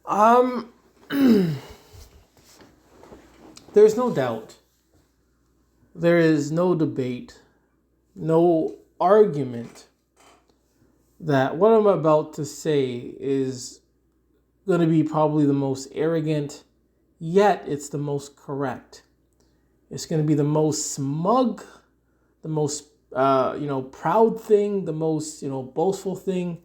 Um, there's no doubt. There is no debate, no argument that what I'm about to say is going to be probably the most arrogant, yet it's the most correct. It's going to be the most smug, the most proud thing, the most boastful thing.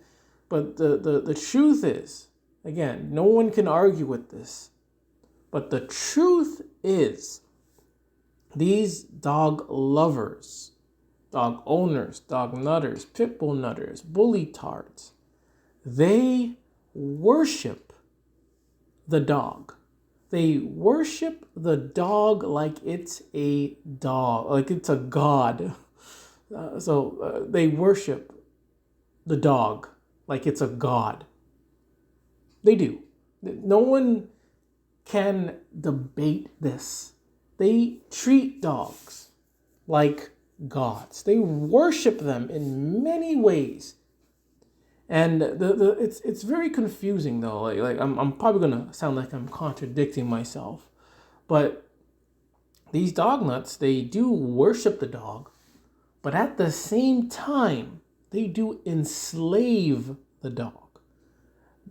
But the truth is, again, no one can argue with this. But the truth is, these dog lovers, dog owners, dog nutters, pit bull nutters, bully tards, they worship the dog. They worship the dog like it's a dog, like it's a god. So they worship the dog like it's a god. They do. No one can debate this. They treat dogs like gods. They worship them in many ways. And it's very confusing though. I'm probably gonna sound like I'm contradicting myself, but these dog nuts, they do worship the dog, but at the same time they do enslave the dog.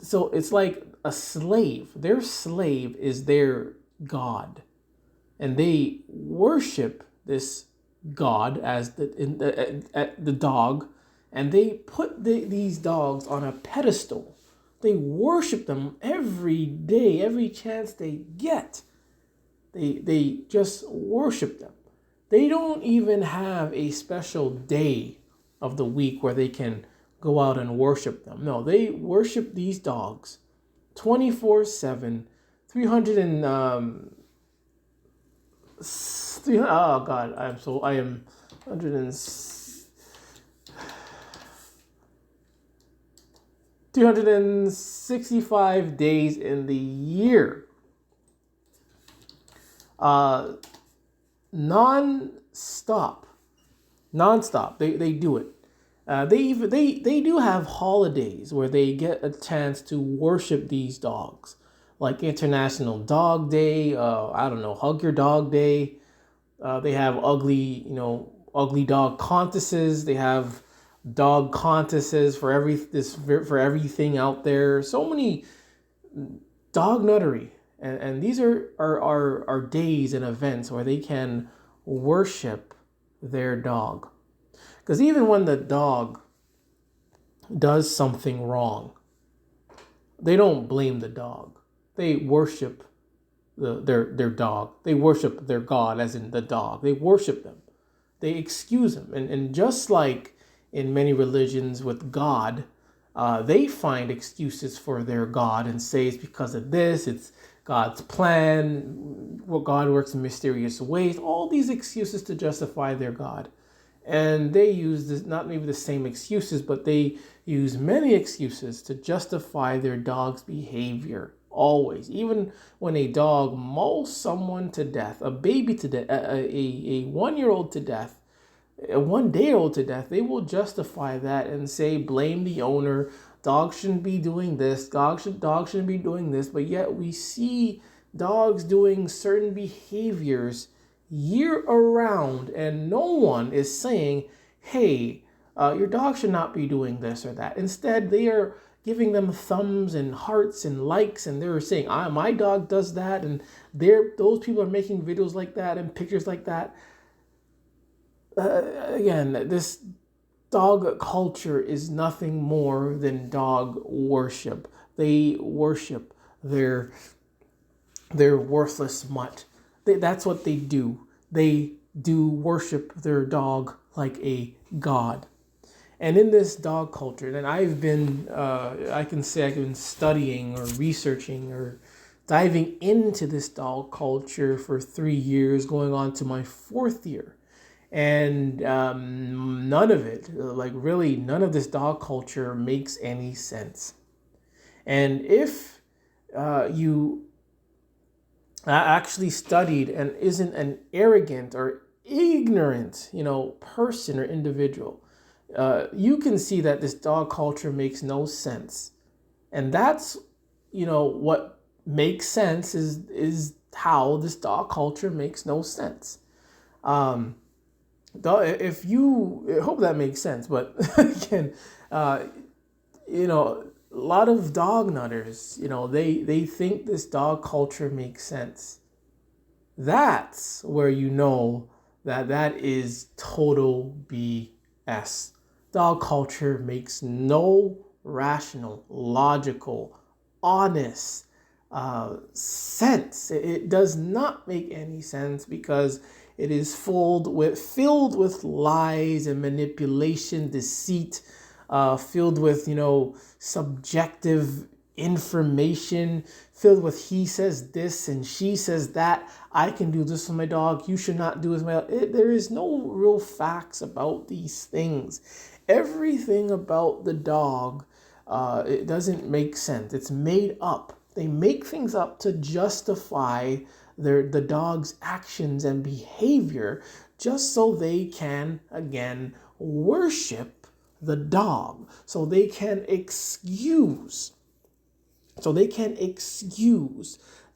So it's like a slave. Their slave is their god, and they worship this god as the dog, and they put these dogs on a pedestal. They worship them every day, every chance they get. They just worship them. They don't even have a special day of the week where they can go out and worship them. No, they worship these dogs 24/7, 300 and oh God, I am 100 and 365 days in the year. Non-stop. They do it. They do have holidays where they get a chance to worship these dogs, like International Dog Day. I don't know, Hug Your Dog Day. They have ugly dog contests. They have dog contests for everything out there. So many dog nuttery, and these are days and events where they can worship their dog. Because even when the dog does something wrong, they don't blame the dog. They worship their dog. They worship their God, as in the dog. They worship them. They excuse him. And just like in many religions with God, they find excuses for their God and say it's because of this, it's God's plan, God works in mysterious ways, all these excuses to justify their God. And they use this, not maybe the same excuses, but they use many excuses to justify their dog's behavior. Always. Even when a dog mauls someone to death, a baby to death, a 1-year-old to death, a 1-day-old to death, they will justify that and say, blame the owner. Dog shouldn't be doing this. Dog shouldn't be doing this. But yet we see dogs doing certain behaviors year around, and no one is saying, hey, your dog should not be doing this or that. Instead, they are giving them thumbs and hearts and likes, and they're saying, my dog does that, and those people are making videos like that and pictures like that. Again, this dog culture is nothing more than dog worship. They worship their worthless mutt. That's what they do. They do worship their dog like a god. And in this dog culture, and I can say I've been studying or researching or diving into this dog culture for 3 years, going on to my 4th year. And none of it, like really none of this dog culture makes any sense. And if you actually studied and isn't an arrogant or ignorant, person or individual, you can see that this dog culture makes no sense. And that's what makes sense is how this dog culture makes no sense. Um, if you I hope that makes sense, but again, uh, a lot of dog nutters, they think this dog culture makes sense. That's where that is total BS. Dog culture makes no rational, logical, honest sense. It does not make any sense because it is filled with lies and manipulation, deceit, filled with subjective information, filled with he says this and she says that. I can do this with my dog. You should not do this with my dog. There is no real facts about these things. Everything about the dog, it doesn't make sense. It's made up. They make things up to justify the dog's actions and behavior, just so they can again worship the dog, so they can excuse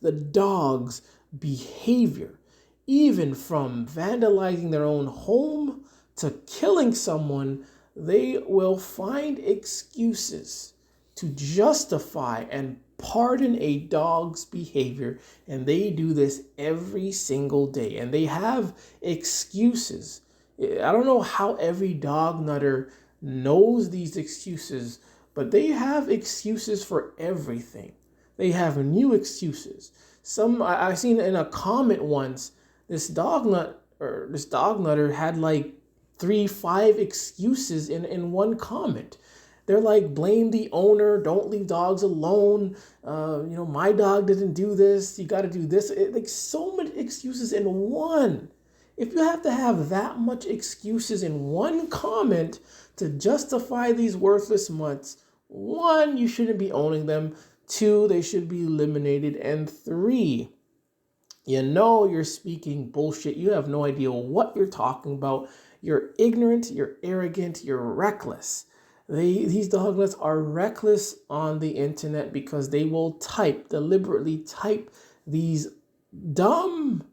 the dog's behavior, even from vandalizing their own home to killing someone. They will find excuses to justify and pardon a dog's behavior, and they do this every single day, and they have excuses. I don't know how every dog nutter knows these excuses, but they have excuses for everything. They have new excuses. I seen in a comment once, this dog nutter had like 5 excuses in one comment. They're like, blame the owner, don't leave dogs alone. My dog didn't do this. You got to do this. Like so many excuses in one. If you have to have that much excuses in one comment to justify these worthless mutts, 1, you shouldn't be owning them. 2, they should be eliminated. And 3, you're speaking bullshit. You have no idea what you're talking about. You're ignorant, you're arrogant, you're reckless. These dog nuts are reckless on the internet because they will deliberately type these dumb,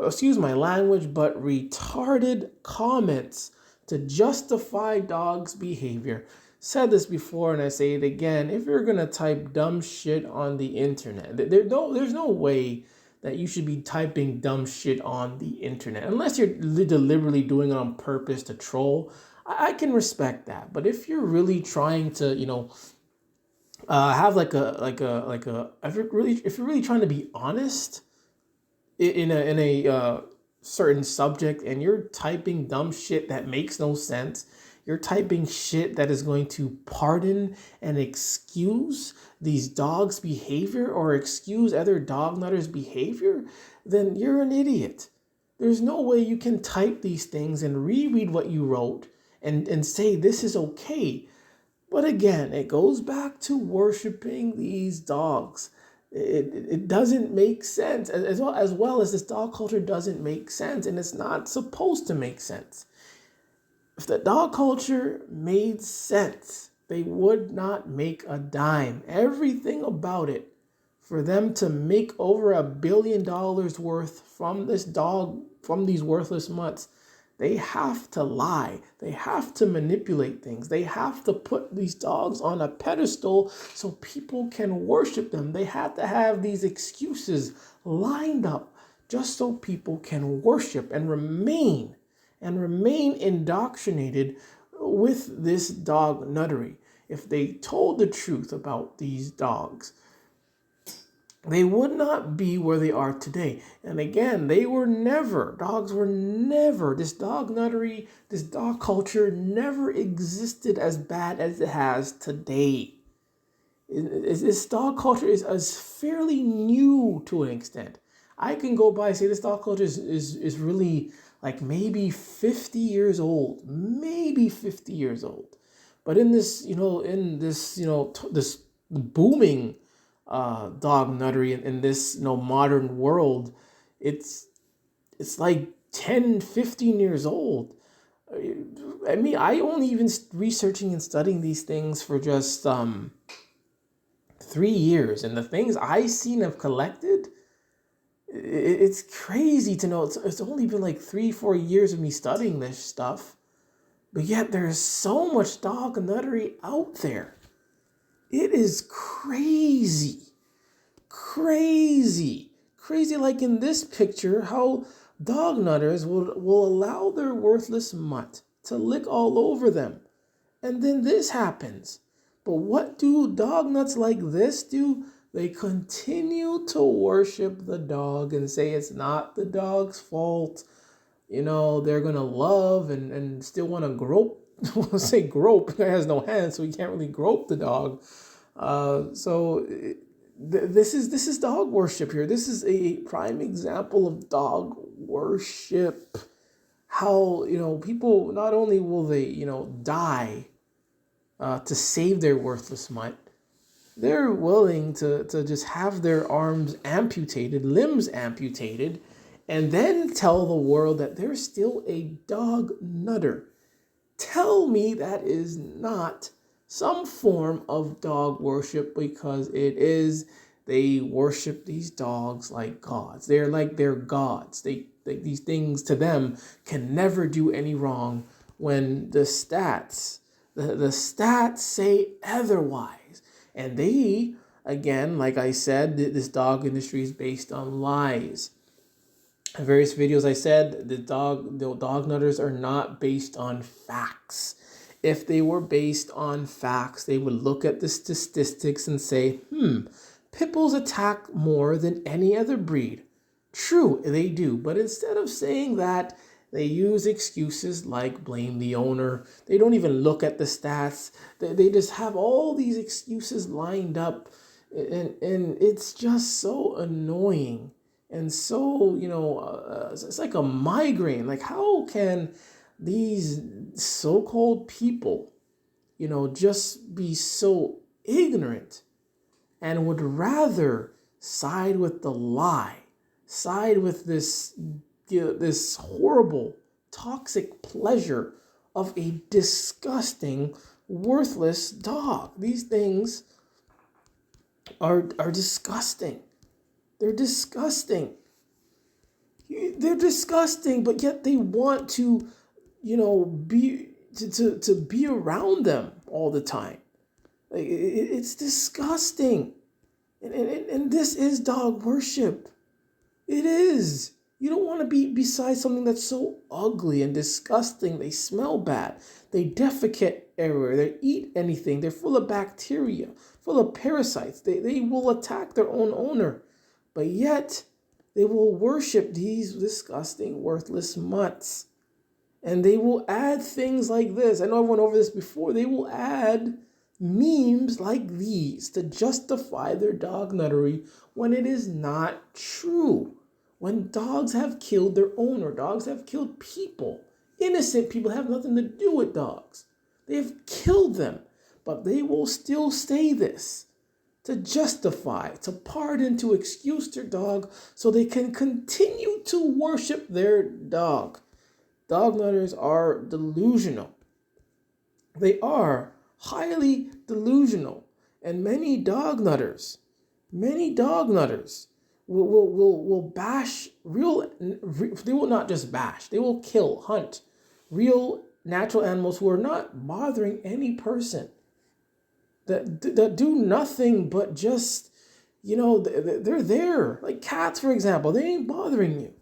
excuse my language, but retarded comments to justify dogs' behavior. Said this before and I say it again. If you're gonna type dumb shit on the internet, there's no way that you should be typing dumb shit on the internet unless you're deliberately doing it on purpose to troll. I can respect that, but if you're really trying to, have if you're really trying to be honest in a certain subject, and you're typing dumb shit that makes no sense, you're typing shit that is going to pardon and excuse these dogs' behavior or excuse other dog nutters' behavior, then you're an idiot. There's no way you can type these things and reread what you wrote and say this is okay. But again, it goes back to worshiping these dogs. It doesn't make sense, as well as this dog culture doesn't make sense, and it's not supposed to make sense. If the dog culture made sense, they would not make a dime. Everything about it, for them to make over $1 billion worth from these worthless mutts, they have to lie. They have to manipulate things. They have to put these dogs on a pedestal so people can worship them. They have to have these excuses lined up just so people can worship and remain indoctrinated with this dog nuttery. If they told the truth about these dogs, they would not be where they are today. And again, dogs were never, this dog nuttery, this dog culture never existed as bad as it has today. This dog culture is fairly new to an extent. I can go by and say this dog culture is really like maybe 50 years old, But in this, this booming dog nuttery in this modern world, it's like 10, 15 years old. I mean, I only even researching and studying these things for just 3 years, and the things I seen have collected, it's crazy to know. It's only been like 3-4 years of me studying this stuff, but yet there's so much dog nuttery out there. It is crazy. Crazy. Crazy, like in this picture, how dog nutters will allow their worthless mutt to lick all over them. And then this happens. But what do dog nuts like this do? They continue to worship the dog and say it's not the dog's fault. You know, they're going to love and still want to grope. I want to say grope. It has no hands, so you can't really grope the dog. This is dog worship here. This is a prime example of dog worship. How, people, not only will they, die to save their worthless mutt, they're willing to just have their arms amputated, limbs amputated, and then tell the world that they're still a dog nutter. Tell me that is not some form of dog worship, because it is. They worship these dogs like gods. They're like their gods. These things to them can never do any wrong, when the stats say otherwise. And they, again, like I said, this dog industry is based on lies. In various videos I said the dog nutters are not based on facts. If they were based on facts, they would look at the statistics and say, pit bulls attack more than any other breed. True, they do. But instead of saying that, they use excuses like blame the owner. They don't even look at the stats. They just have all these excuses lined up. And it's just so annoying. And so, it's like a migraine. Like, how can these so-called people, just be so ignorant and would rather side with the lie, side with this horrible, toxic pleasure of a disgusting, worthless dog. These things are disgusting. They're disgusting. They're disgusting, but yet they want to, be around them all the time. It's disgusting. And this is dog worship. It is. You don't want to be beside something that's so ugly and disgusting. They smell bad. They defecate everywhere. They eat anything. They're full of bacteria, full of parasites. They will attack their own owner. But yet, they will worship these disgusting, worthless mutts. And they will add things like this. I know I went over this before. They will add memes like these to justify their dog nuttery when it is not true. When dogs have killed their owner, dogs have killed people. Innocent people have nothing to do with dogs. They have killed them, but they will still say this to justify, to pardon, to excuse their dog so they can continue to worship their dog. Dog nutters are delusional. They are highly delusional. And many dog nutters will bash they will not just bash, they will kill, hunt real natural animals who are not bothering any person, that do nothing but just, they're there. Like cats, for example, they ain't bothering you.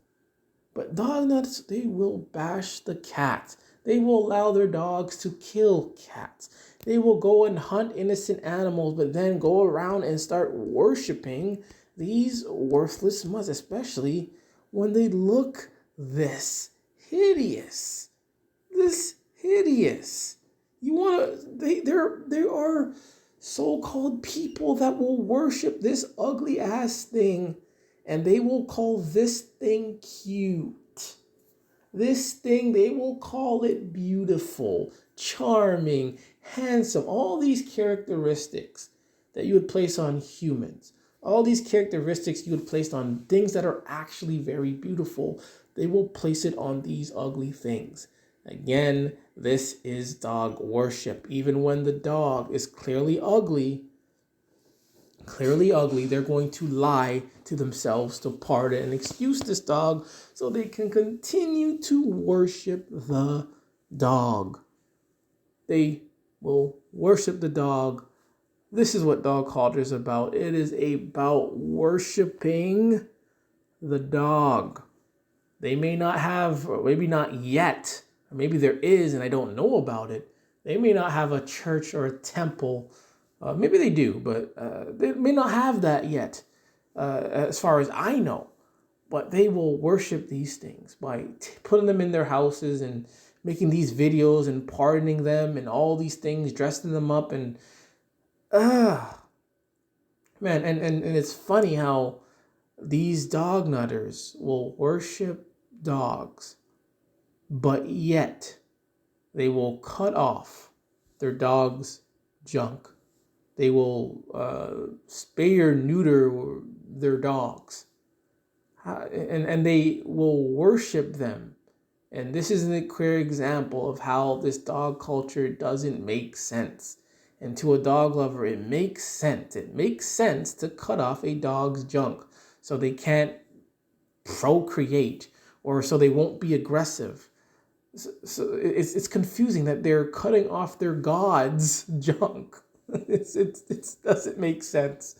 But dog nuts, they will bash the cat. They will allow their dogs to kill cats. They will go and hunt innocent animals, but then go around and start worshiping these worthless mutts, especially when they look this hideous. This hideous. There are so-called people that will worship this ugly ass thing, and they will call this thing cute. This thing, they will call it beautiful, charming, handsome, all these characteristics that you would place on humans. All these characteristics you would place on things that are actually very beautiful. They will place it on these ugly things. Again, this is dog worship. Even when the dog is clearly ugly, clearly ugly, they're going to lie to themselves to pardon and excuse this dog so they can continue to worship the dog. They will worship the dog. This is what dog culture is about. It is about worshiping the dog. They may not have, or maybe not yet, or maybe there is and I don't know about it. They may not have a church or a temple. Maybe they do, but they may not have that yet, as far as I know. But they will worship these things by putting them in their houses and making these videos and pardoning them and all these things, dressing them up. And man, and it's funny how these dog nutters will worship dogs, but yet they will cut off their dog's junk. They will spay or neuter their dogs. And they will worship them. And this is a clear example of how this dog culture doesn't make sense. And to a dog lover, it makes sense. It makes sense to cut off a dog's junk so they can't procreate or so they won't be aggressive. So it's confusing that they're cutting off their god's junk. It doesn't make sense,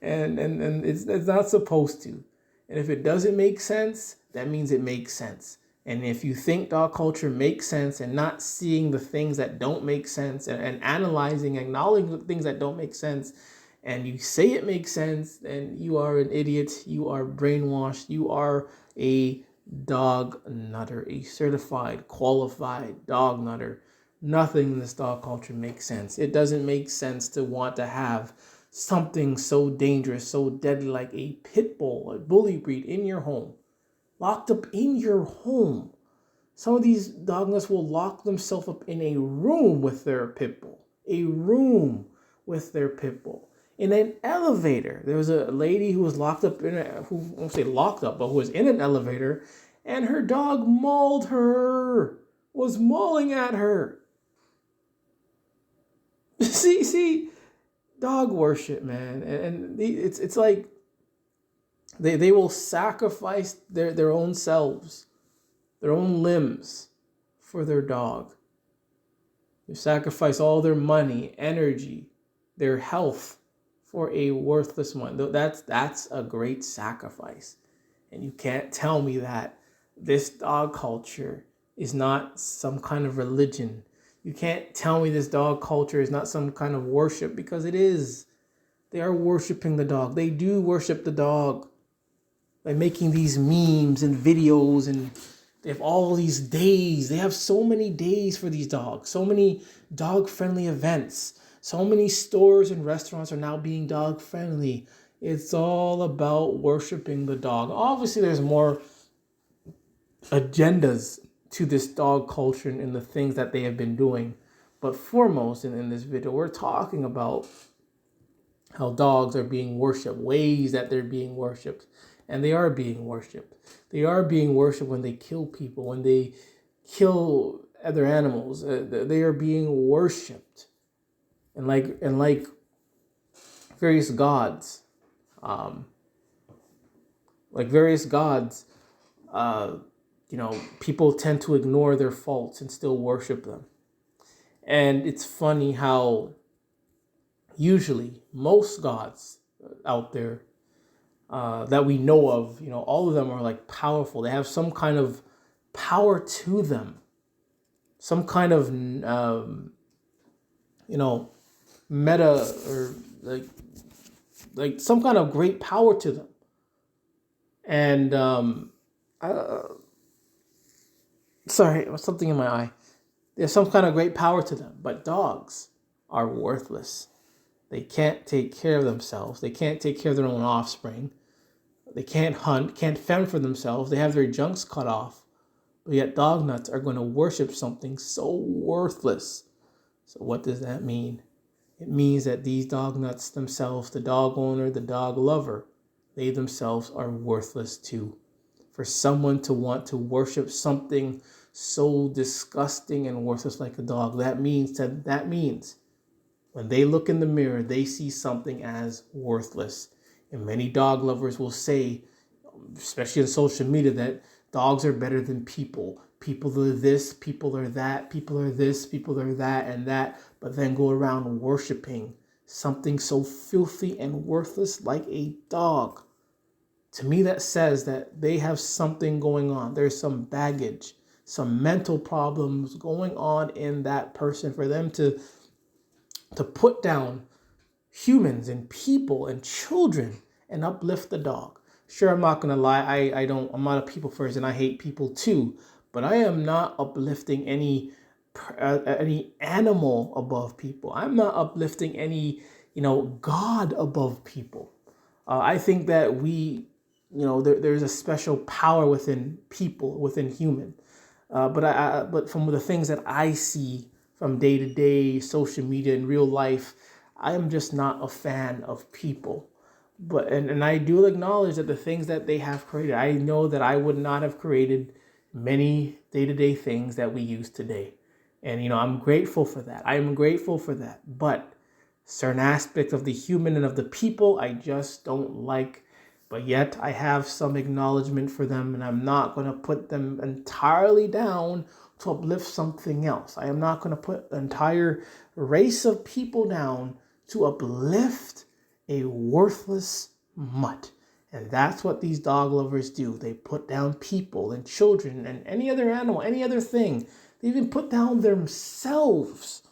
and it's not supposed to. And if it doesn't make sense, that means it makes sense. And if you think dog culture makes sense and not seeing the things that don't make sense and analyzing, acknowledging the things that don't make sense, and you say it makes sense, then you are an idiot. You are brainwashed. You are a dog nutter, a certified, qualified dog nutter. Nothing in this dog culture makes sense. It doesn't make sense to want to have something so dangerous, so deadly like a pit bull, a bully breed in your home, locked up in your home. Some of these dog nuts will lock themselves up in a room with their pit bull, in an elevator. There was a lady who was locked up who won't say locked up, but who was in an elevator, and her dog mauled her, was mauling at her. See, dog worship, man, and it's like they will sacrifice their own selves, their own limbs for their dog. They sacrifice all their money, energy, their health for a worthless one. That's a great sacrifice, and you can't tell me that this dog culture is not some kind of religion. You can't tell me this dog culture is not some kind of worship, because it is. They are worshiping the dog. They do worship the dog by making these memes and videos, and they have all these days. They have so many days for these dogs, so many dog-friendly events. So many stores and restaurants are now being dog-friendly. It's all about worshiping the dog. Obviously, there's more agendas to this dog culture and the things that they have been doing. But foremost in this video, we're talking about how dogs are being worshipped, ways that they're being worshipped. And they are being worshipped. They are being worshipped when they kill people, when they kill other animals. They are being worshipped. And like various gods, people tend to ignore their faults and still worship them. And it's funny how usually most gods out there that we know of, all of them are like powerful. They have some kind of power to them, some kind of, meta or like some kind of great power to them. And sorry, something in my eye. There's some kind of great power to them, but dogs are worthless. They can't take care of themselves. They can't take care of their own offspring. They can't hunt, can't fend for themselves. They have their junks cut off. But yet dog nuts are going to worship something so worthless. So what does that mean? It means that these dog nuts themselves, the dog owner, the dog lover, they themselves are worthless too. For someone to want to worship something so disgusting and worthless like a dog, that means When they look in the mirror, they see something as worthless. And many dog lovers will say, especially on social media, that dogs are better than people. People are this, people are that, people are this, people are that, and that, but then go around worshiping something so filthy and worthless like a dog. To me, that says that they have something going on. There's some baggage, some mental problems going on in that person for them to put down humans and people and children and uplift the dog. Sure, I'm not gonna lie, I'm not a people person. I hate people too, but I am not uplifting any animal above people. I'm not uplifting any God above people. I think that there's a special power within people, within human. But from the things that I see from day to day, social media and real life, I am just not a fan of people. And I do acknowledge that the things that they have created, I know that I would not have created many day to day things that we use today. And I'm grateful for that. I am grateful for that. But certain aspects of the human and of the people, I just don't like. But yet I have some acknowledgement for them, and I'm not going to put them entirely down to uplift something else. I am not going to put an entire race of people down to uplift a worthless mutt. And that's what these dog lovers do. They put down people and children and any other animal, any other thing. They even put down themselves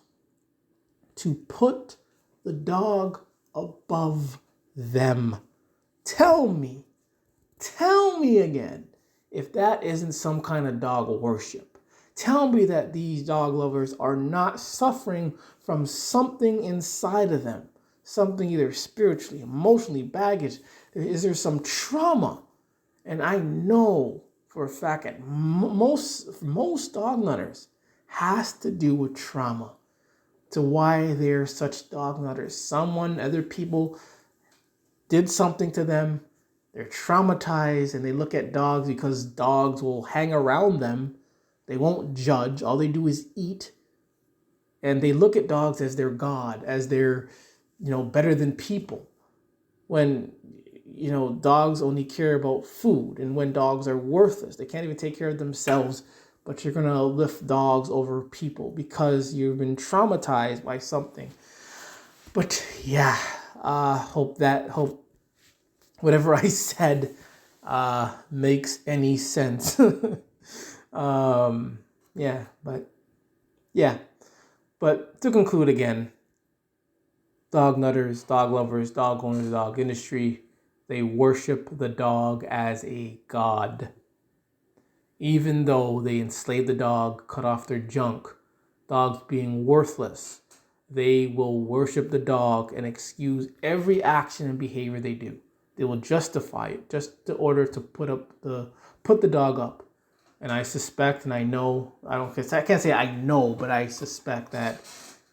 to put the dog above them. Tell me again, if that isn't some kind of dog worship. Tell me that these dog lovers are not suffering from something inside of them, something either spiritually, emotionally, baggage. Is there some trauma? And I know for a fact that most dog nutters has to do with trauma, to why they're such dog nutters. Other people did something to them, they're traumatized, and they look at dogs because dogs will hang around them. They won't judge. All they do is eat. And they look at dogs as their God, as they're, better than people. When, dogs only care about food, and when dogs are worthless, they can't even take care of themselves, but you're going to lift dogs over people because you've been traumatized by something. But yeah, hope whatever I said makes any sense. But to conclude again, dog nutters, dog lovers, dog owners, dog industry, they worship the dog as a god. Even though they enslave the dog, cut off their junk, dogs being worthless, they will worship the dog and excuse every action and behavior they do. They will justify it just in order to put the dog up. And I suspect, and I know, I can't say I know, but I suspect that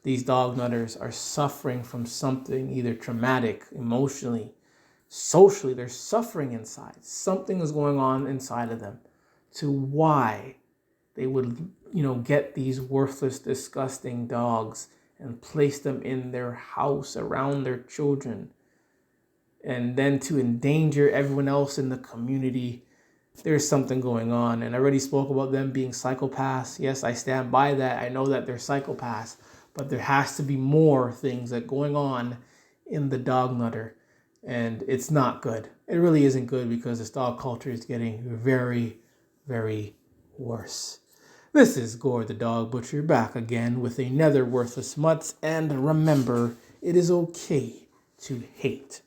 these dog nutters are suffering from something either traumatic, emotionally, socially. They're suffering inside. Something is going on inside of them to why they would, get these worthless, disgusting dogs and place them in their house around their children, and then to endanger everyone else in the community. There's something going on. And I already spoke about them being psychopaths. Yes, I stand by that. I know that they're psychopaths, but there has to be more things that going on in the dog nutter. And it's not good. It really isn't good, because this dog culture is getting very, very worse. This is Gore the Dog Butcher back again with another Worthless Mutts. And remember, it is okay to hate.